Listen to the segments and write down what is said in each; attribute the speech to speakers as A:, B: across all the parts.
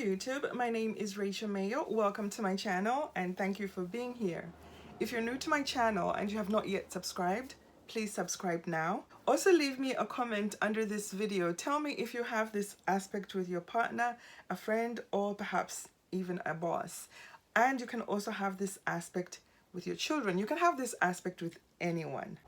A: YouTube. My name is Rachel Mayo. Welcome to my channel and thank you for being here. If you're new to my channel and you have not yet subscribed, please subscribe now. Also leave me a comment under this video. Tell me if you have this aspect with your partner, a friend, or perhaps even a boss. And you can also have this aspect with your children. You can have this aspect with anyone.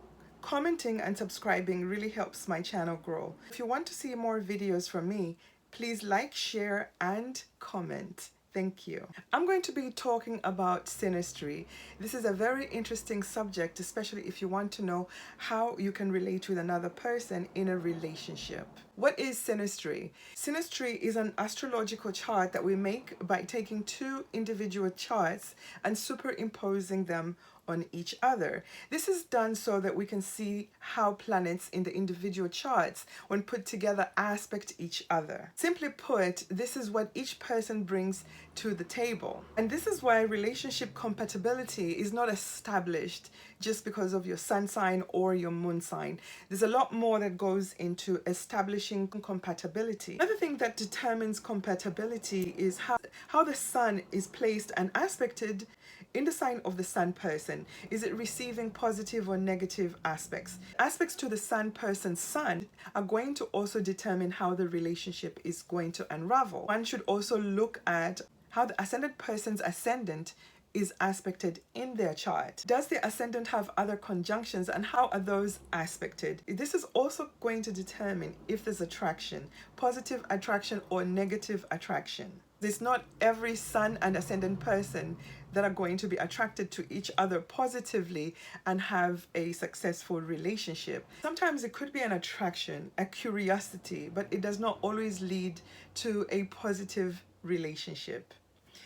A: Commenting and subscribing really helps my channel grow. If you want to see more videos from me, please like, share, and comment. Thank you. I'm going to be talking about synastry. This is a very interesting subject, especially if you want to know how you can relate with another person in a relationship. What is synastry? Synastry is an astrological chart that we make by taking two individual charts and superimposing them on each other. This is done so that we can see how planets in the individual charts, when put together, aspect each other. Simply put, this is what each person brings to the table. And this is why relationship compatibility is not established just because of your sun sign or your moon sign. There's a lot more that goes into establishing compatibility. Another thing that determines compatibility is how the sun is placed and aspected in the sign of the sun person. Is it receiving positive or negative aspects? Aspects to the sun person's sun are going to also determine how the relationship is going to unravel. One should also look at how the ascendant person's ascendant is aspected in their chart. Does the ascendant have other conjunctions and how are those aspected? This is also going to determine if there's attraction, positive attraction or negative attraction. It's not every sun and ascendant person that are going to be attracted to each other positively and have a successful relationship. Sometimes it could be an attraction, a curiosity, but it does not always lead to a positive relationship.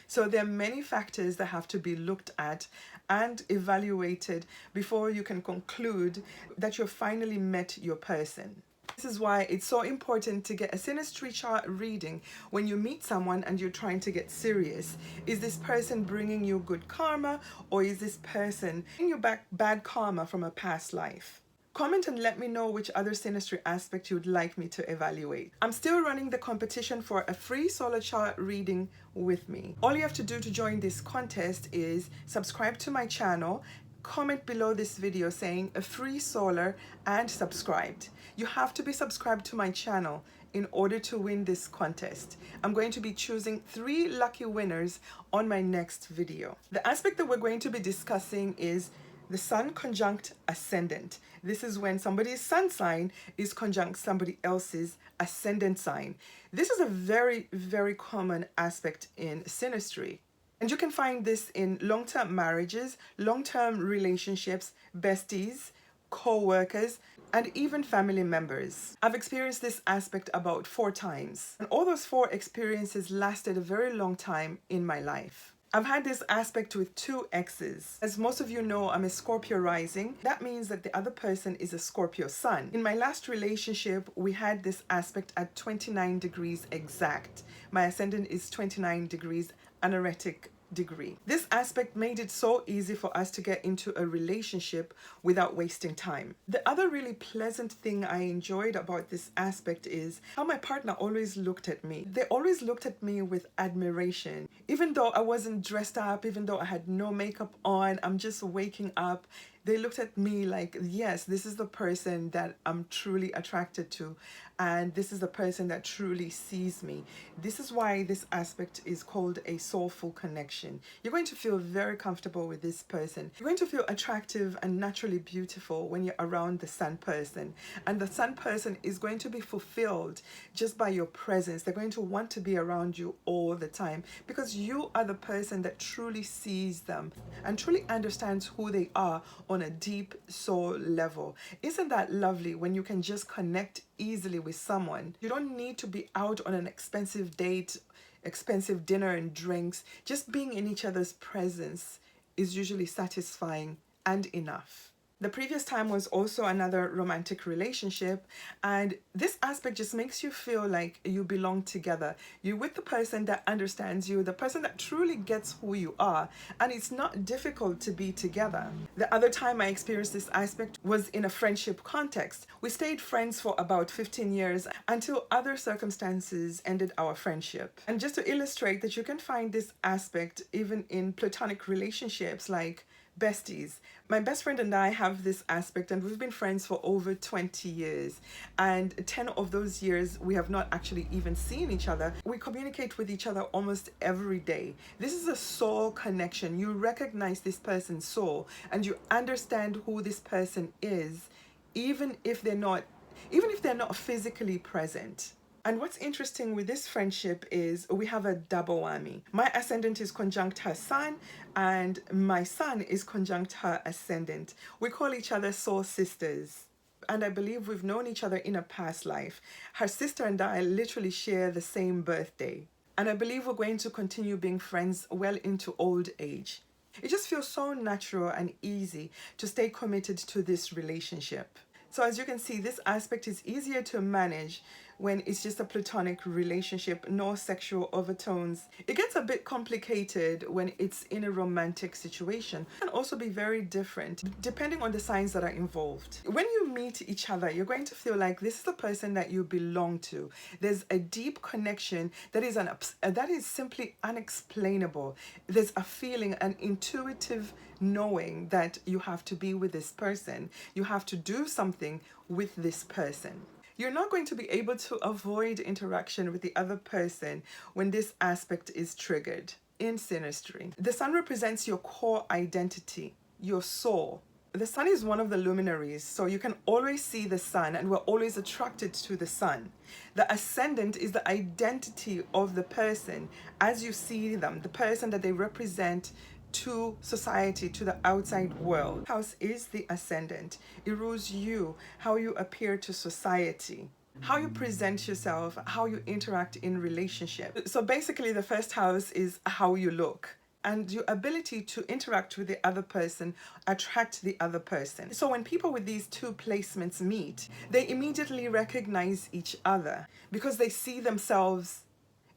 A: So there are many factors that have to be looked at and evaluated before you can conclude that you've finally met your person. This is why it's so important to get a synastry chart reading when you meet someone and you're trying to get serious. Is this person bringing you good karma, or is this person bringing you back bad karma from a past life? Comment and let me know which other synastry aspect you'd like me to evaluate. I'm still running the competition for a free solar chart reading with me. All you have to do to join this contest is subscribe to my channel, comment below this video saying a free solar and subscribed. You have to be subscribed to my channel in order to win this contest. I'm going to be choosing 3 lucky winners on my next video. The aspect that we're going to be discussing is the Sun Conjunct Ascendant. This is when somebody's sun sign is conjunct somebody else's ascendant sign. This is a very, very common aspect in synastry. And you can find this in long-term marriages, long-term relationships, besties, co-workers, and even family members. I've experienced this aspect about 4 times. And all those 4 experiences lasted a very long time in my life. I've had this aspect with 2 exes. As most of you know, I'm a Scorpio rising. That means that the other person is a Scorpio sun. In my last relationship, we had this aspect at 29 degrees exact. My ascendant is 29 degrees anaretic degree. This aspect made it so easy for us to get into a relationship without wasting time. The other really pleasant thing I enjoyed about this aspect is how my partner always looked at me. They always looked at me with admiration. Even though I wasn't dressed up, even though I had no makeup on, I'm just waking up, they looked at me like, yes, this is the person that I'm truly attracted to, and this is the person that truly sees me. This is why this aspect is called a soulful connection. You're going to feel very comfortable with this person. You're going to feel attractive and naturally beautiful when you're around the sun person. And the sun person is going to be fulfilled just by your presence. They're going to want to be around you all the time because you are the person that truly sees them and truly understands who they are on a deep soul level. Isn't that lovely when you can just connect easily with someone? You don't need to be out on an expensive date, expensive dinner and drinks. Just being in each other's presence is usually satisfying and enough. The previous time was also another romantic relationship, and this aspect just makes you feel like you belong together. You're with the person that understands you, the person that truly gets who you are, and it's not difficult to be together. The other time I experienced this aspect was in a friendship context. We stayed friends for about 15 years until other circumstances ended our friendship. And just to illustrate that you can find this aspect even in platonic relationships like besties. My best friend and I have this aspect, and we've been friends for over 20 years. And 10 of those years, we have not actually even seen each other. We communicate with each other almost every day. This is a soul connection. You recognize this person's soul, and you understand who this person is, even if they're not physically present. And what's interesting with this friendship is we have a double whammy. My ascendant is conjunct her sun, and my sun is conjunct her ascendant. We call each other soul sisters. And I believe we've known each other in a past life. Her sister and I literally share the same birthday. And I believe we're going to continue being friends well into old age. It just feels so natural and easy to stay committed to this relationship. So as you can see, this aspect is easier to manage when it's just a platonic relationship, no sexual overtones. It gets a bit complicated when it's in a romantic situation. It can also be very different depending on the signs that are involved. When you meet each other, you're going to feel like this is the person that you belong to. There's a deep connection that is simply unexplainable. There's a feeling, an intuitive knowing that you have to be with this person. You have to do something with this person. You're not going to be able to avoid interaction with the other person when this aspect is triggered in Synastry. The sun represents your core identity, your soul. The sun is one of the luminaries, so you can always see the sun, and we're always attracted to the sun. The ascendant is the identity of the person as you see them, the person that they represent to society, to the outside world. House is the ascendant. It rules you, how you appear to society, how you present yourself, how you interact in relationship. So basically the first house is how you look, and your ability to interact with the other person, attract the other person. So when people with these two placements meet, they immediately recognize each other because they see themselves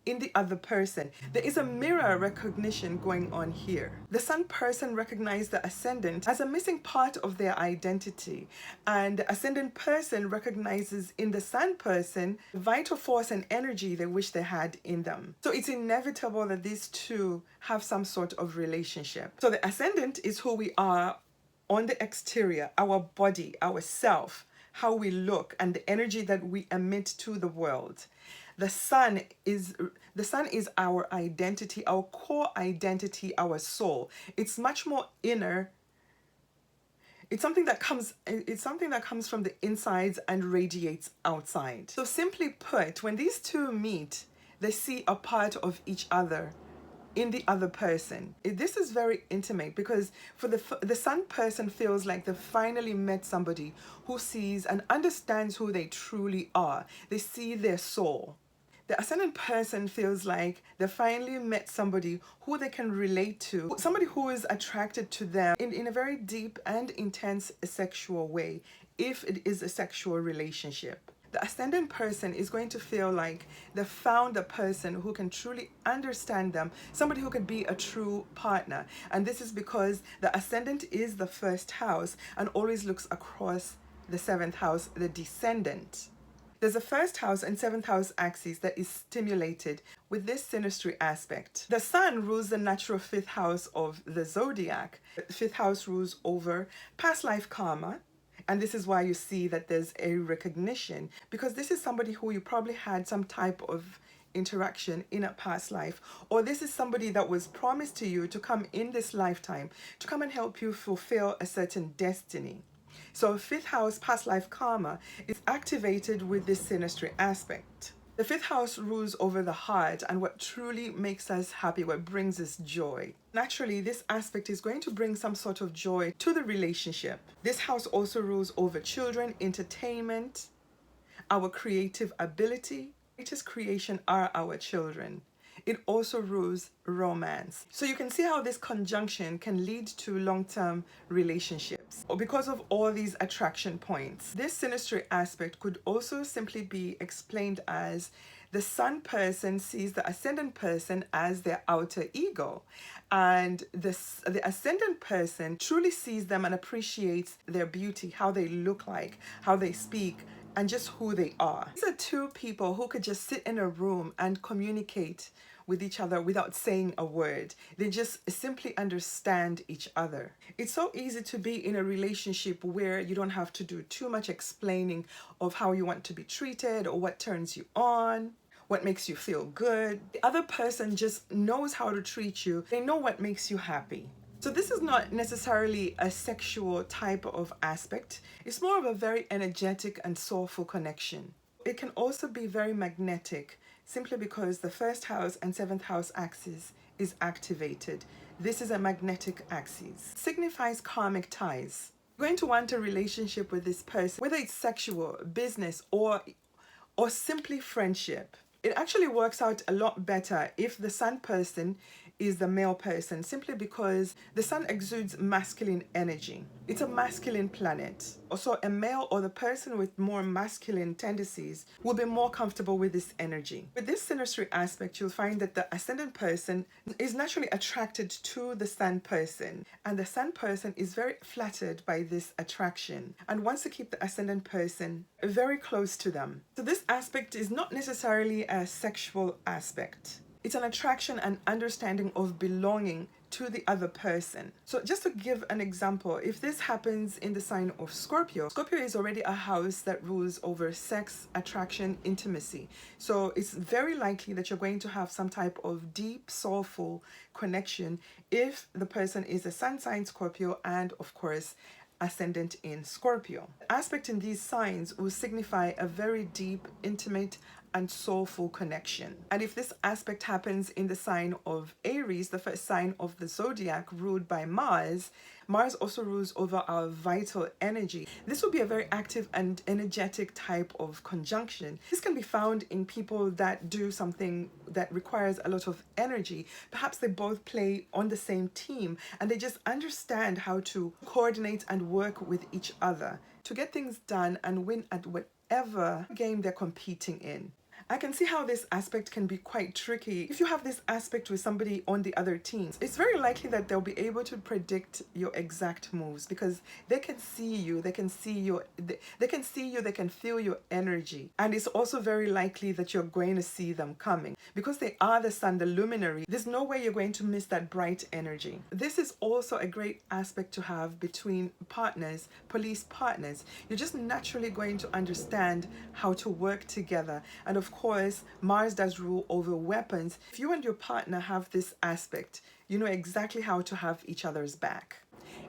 A: in the other person. There is a mirror recognition going on here. The sun person recognized the ascendant as a missing part of their identity, and the ascendant person recognizes in the sun person vital force and energy they wish they had in them. So it's inevitable that these two have some sort of relationship. So the ascendant is who we are on the exterior, our body, our self, how we look, and the energy that we emit to the world. The sun is our identity, our core identity, our soul. It's much more inner. It's something that comes from the insides and radiates outside. So simply put, when these two meet, they see a part of each other in the other person. This is very intimate because for the sun person feels like they finally met somebody who sees and understands who they truly are. They see their soul. The ascendant person feels like they finally met somebody who they can relate to, somebody who is attracted to them in a very deep and intense sexual way, if it is a sexual relationship. The ascendant person is going to feel like they found a person who can truly understand them, somebody who can be a true partner. And this is because the ascendant is the first house and always looks across the seventh house, the descendant. There's a first house and seventh house axis that is stimulated with this synastry aspect. The sun rules the natural fifth house of the zodiac. The fifth house rules over past life karma. And this is why you see that there's a recognition, because this is somebody who you probably had some type of interaction in a past life, or this is somebody that was promised to you to come in this lifetime to come and help you fulfill a certain destiny. So fifth house past life karma is activated with this synastry aspect. The fifth house rules over the heart and what truly makes us happy, what brings us joy. Naturally, this aspect is going to bring some sort of joy to the relationship. This house also rules over children, entertainment, our creative ability. Greatest creation are our children. it also rules romance. So you can see how this conjunction can lead to long-term relationships because of all these attraction points. This synastry aspect could also simply be explained as the sun person sees the ascendant person as their outer ego, and the ascendant person truly sees them and appreciates their beauty, how they look like, how they speak, and just who they are. These are two people who could just sit in a room and communicate with each other without saying a word. They just simply understand each other. It's so easy to be in a relationship where you don't have to do too much explaining of how you want to be treated or what turns you on, what makes you feel good. The other person just knows how to treat you. They know what makes you happy. So this is not necessarily a sexual type of aspect. It's more of a very energetic and soulful connection. It can also be very magnetic, simply because the first house and seventh house axis is activated. This is a magnetic axis. It signifies karmic ties. You're going to want a relationship with this person, whether it's sexual, business, or simply friendship. It actually works out a lot better if the sun person is the male person, simply because the sun exudes masculine energy. It's a masculine planet. Also, a male or the person with more masculine tendencies will be more comfortable with this energy. With this synastry aspect, you'll find that the ascendant person is naturally attracted to the sun person, and the sun person is very flattered by this attraction and wants to keep the ascendant person very close to them. So this aspect is not necessarily a sexual aspect. It's an attraction and understanding of belonging to the other person. So just to give an example, if this happens in the sign of Scorpio, Scorpio is already a house that rules over sex, attraction, intimacy. So it's very likely that you're going to have some type of deep, soulful connection if the person is a sun sign Scorpio and, of course, ascendant in Scorpio. The aspect in these signs will signify a very deep, intimate, and soulful connection. And if this aspect happens in the sign of Aries, the first sign of the zodiac ruled by Mars, Mars also rules over our vital energy. This will be a very active and energetic type of conjunction. This can be found in people that do something that requires a lot of energy. Perhaps they both play on the same team and they just understand how to coordinate and work with each other to get things done and win at whatever game they're competing in. I can see how this aspect can be quite tricky. If you have this aspect with somebody on the other team, it's very likely that they'll be able to predict your exact moves because they can see you, they can see you, they can feel your energy. And it's also very likely that you're going to see them coming. Because they are the sun, the luminary, there's no way you're going to miss that bright energy. This is also a great aspect to have between partners, police partners. You're just naturally going to understand how to work together. And of course, Mars does rule over weapons. If you and your partner have this aspect, you know exactly how to have each other's back.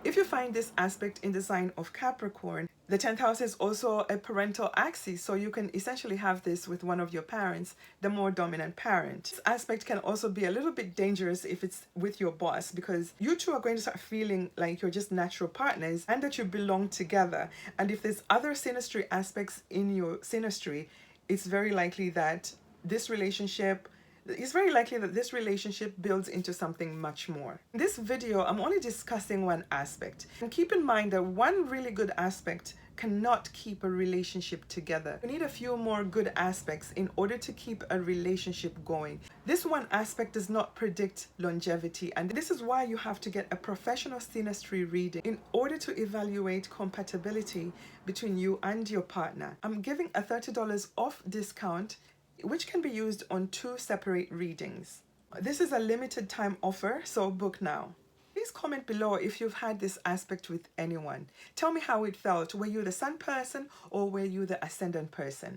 A: If you find this aspect in the sign of Capricorn, the 10th house is also a parental axis, so you can essentially have this with one of your parents, the more dominant parent. This aspect can also be a little bit dangerous if it's with your boss, because you two are going to start feeling like you're just natural partners and that you belong together. And if there's other synastry aspects in your synastry, it's very likely that this relationship builds into something much more. In this video, I'm only discussing one aspect. And keep in mind that one really good aspect cannot keep a relationship together. You need a few more good aspects in order to keep a relationship going. This one aspect does not predict longevity, and this is why you have to get a professional synastry reading in order to evaluate compatibility between you and your partner. I'm giving a $30 off discount, which can be used on 2 separate readings. This is a limited time offer, so book now. Please comment below if you've had this aspect with anyone. Tell me how it felt. Were you the sun person or were you the ascendant person?